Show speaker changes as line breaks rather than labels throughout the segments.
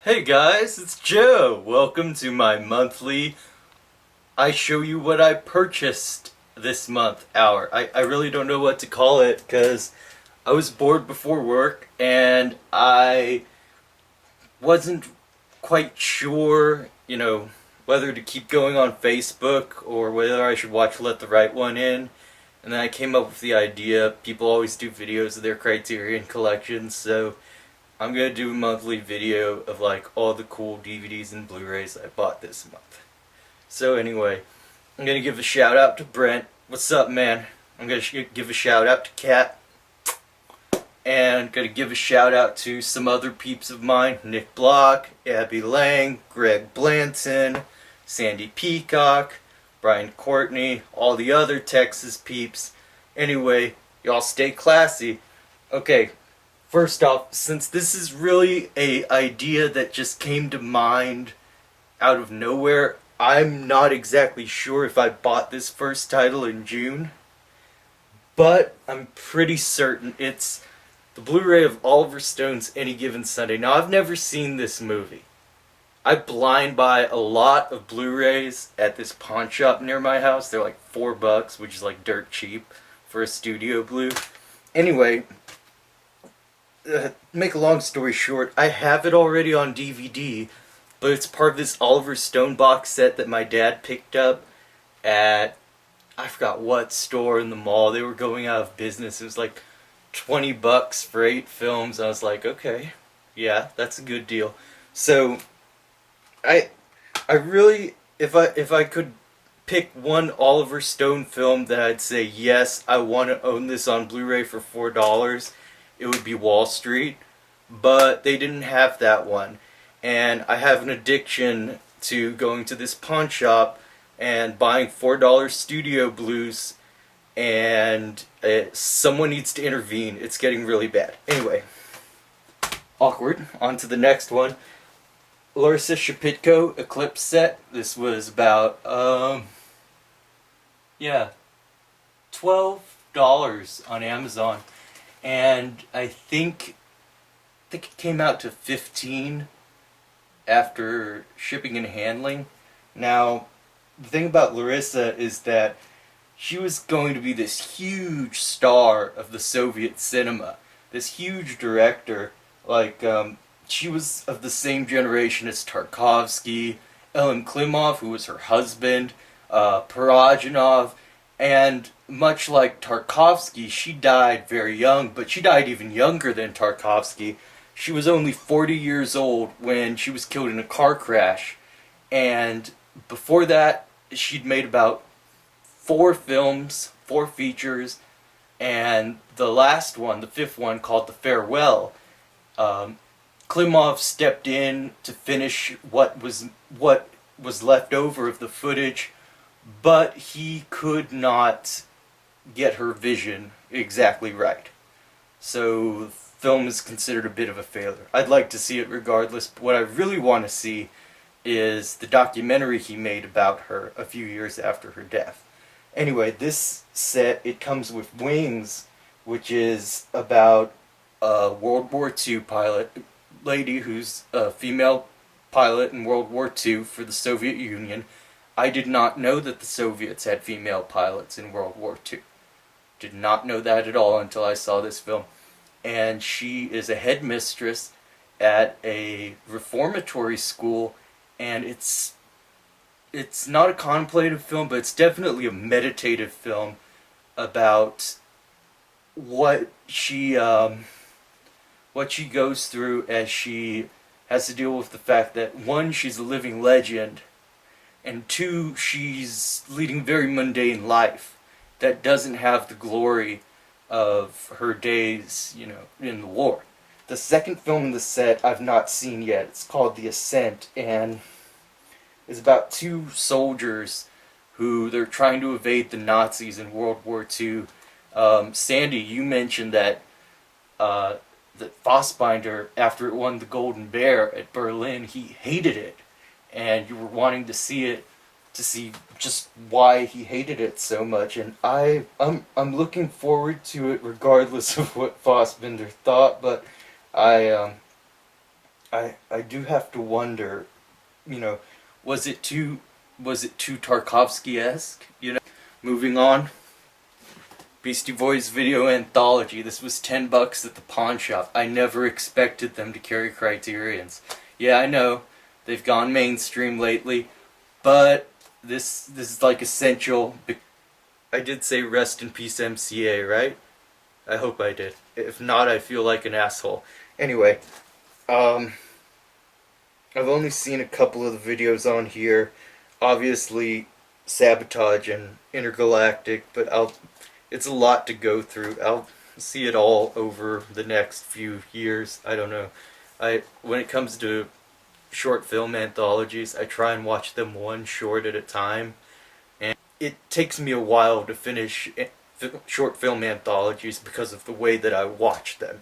Hey guys, it's Joe. Welcome to my monthly I show you what I purchased this month hour. I really don't know what to call it because I was bored before work and I wasn't quite sure, whether to keep going on Facebook or whether I should watch Let the Right One In. And then I came up with the idea people always do videos of their Criterion collections, so I'm gonna do a monthly video of like all the cool DVDs and Blu-rays I bought this month. So anyway, I'm gonna give a shout out to Brent. What's up, man? I'm gonna give a shout out to Kat, and gonna give a shout out to some other peeps of mine: Nick Block, Abby Lang, Greg Blanton, Sandy Peacock, Brian Courtney, all the other Texas peeps. Anyway, y'all stay classy. Okay. First off, since this is really a idea that just came to mind out of nowhere, I'm not exactly sure if I bought this first title in June, but I'm pretty certain it's the Blu-ray of Oliver Stone's Any Given Sunday. Now, I've never seen this movie. I blind buy a lot of Blu-rays at this pawn shop near my house. They're like $4, which is like dirt cheap for a studio blue. Anyway, make a long story short, I have it already on DVD, but it's part of this Oliver Stone box set that my dad picked up at, I forgot what store in the mall. They were going out of business. It was like $20 for 8 films. I was like, okay, yeah, that's a good deal. So, I really, if I could pick one Oliver Stone film that I'd say, yes, I want to own this on Blu-ray for $4, it would be Wall Street, but they didn't have that one. And I have an addiction to going to this pawn shop and buying $4 studio blues, and someone needs to intervene. It's getting really bad. Anyway, awkward. On to the next one. Larissa Shepitko Eclipse set. This was about, $12 on Amazon. And I think it came out to 15 after shipping and handling. Now, the thing about Larissa is that she was going to be this huge star of the Soviet cinema, this huge director. She was of the same generation as Tarkovsky, Elem Klimov, who was her husband, Parajanov, and much like Tarkovsky, she died very young, but she died even younger than Tarkovsky. She was only 40 years old when she was killed in a car crash, and before that, she'd made about 4 films, 4 features, and the last one, the 5th one, called The Farewell, Klimov stepped in to finish what was left over of the footage, but he could not get her vision exactly right. So the film is considered a bit of a failure. I'd like to see it regardless, but what I really want to see is the documentary he made about her a few years after her death. Anyway, this set, it comes with Wings, which is about a World War II pilot, lady who's a female pilot in World War II for the Soviet Union. I did not know that the Soviets had female pilots in World War II. Did not know that at all until I saw this film. And she is a headmistress at a reformatory school, and it's not a contemplative film, but it's definitely a meditative film about what she goes through as she has to deal with the fact that, 1, she's a living legend, and 2, she's leading a very mundane life that doesn't have the glory of her days, in the war. The second film in the set I've not seen yet. It's called The Ascent, and it's about 2 soldiers who they're trying to evade the Nazis in World War II. Sandy, you mentioned that Fassbinder, after it won the Golden Bear at Berlin, he hated it, and you were wanting to see it to see just why he hated it so much, and I'm looking forward to it regardless of what Fassbinder thought, but I do have to wonder, you know, was it too Tarkovsky-esque? Moving on. Beastie Boys video anthology. This was $10 at the pawn shop. I never expected them to carry Criterions. Yeah, I know they've gone mainstream lately, but this is like essential. I did say rest in peace MCA, right? I hope I did. If not, I feel like an asshole. Anyway, I've only seen a couple of the videos on here. Obviously, Sabotage and Intergalactic, but it's a lot to go through. I'll see it all over the next few years. I don't know. When it comes to short film anthologies, I try and watch them one short at a time, and it takes me a while to finish short film anthologies because of the way that I watch them,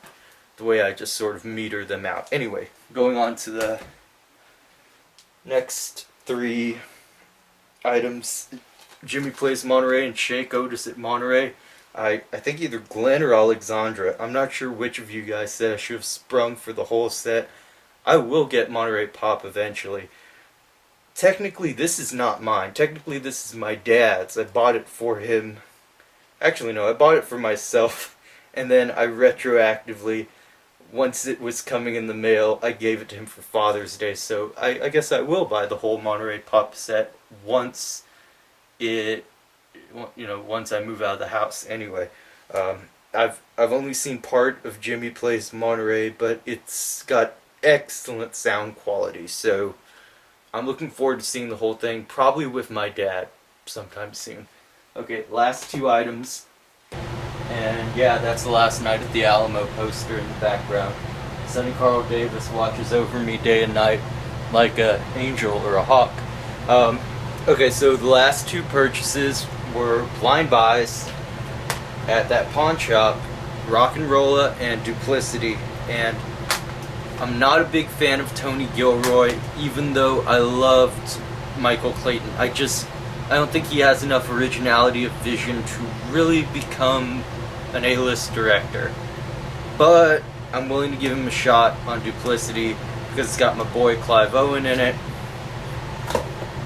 the way I just sort of meter them out. Anyway, going on to the next three items. Jimmy Plays Monterey and Shake Otis at Monterey. I think either Glenn or Alexandra. I'm not sure which of you guys said I should have sprung for the whole set. I will get Monterey Pop eventually. Technically, this is not mine. Technically, this is my dad's. I bought it for him. Actually, no, I bought it for myself. And then I retroactively, once it was coming in the mail, I gave it to him for Father's Day. So I guess I will buy the whole Monterey Pop set once once I move out of the house. Anyway, I've only seen part of Jimmy Plays Monterey, but it's got excellent sound quality, so I'm looking forward to seeing the whole thing, probably with my dad sometime soon. Okay, last two items, and yeah, that's the Last Night at the Alamo poster in the background. Sonny Carl Davis watches over me day and night like an angel or a hawk. Okay, so the last two purchases were blind buys at that pawn shop, Rock and Rolla and Duplicity, and I'm not a big fan of Tony Gilroy, even though I loved Michael Clayton. I don't think he has enough originality of vision to really become an A-list director. But I'm willing to give him a shot on Duplicity because it's got my boy Clive Owen in it.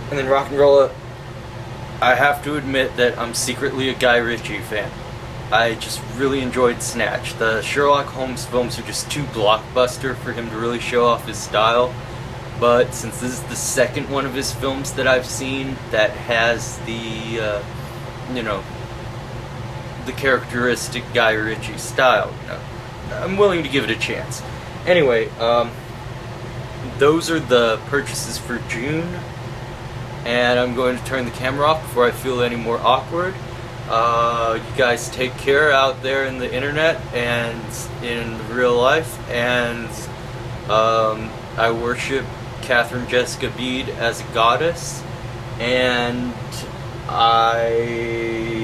And then Rock and Rolla, I have to admit that I'm secretly a Guy Ritchie fan. I just really enjoyed Snatch. The Sherlock Holmes films are just too blockbuster for him to really show off his style. But since this is the second one of his films that I've seen that has the characteristic Guy Ritchie style, I'm willing to give it a chance. Anyway, those are the purchases for June. And I'm going to turn the camera off before I feel any more awkward. You guys take care out there in the internet and in real life. And I worship Catherine Jessica Bede as a goddess. And I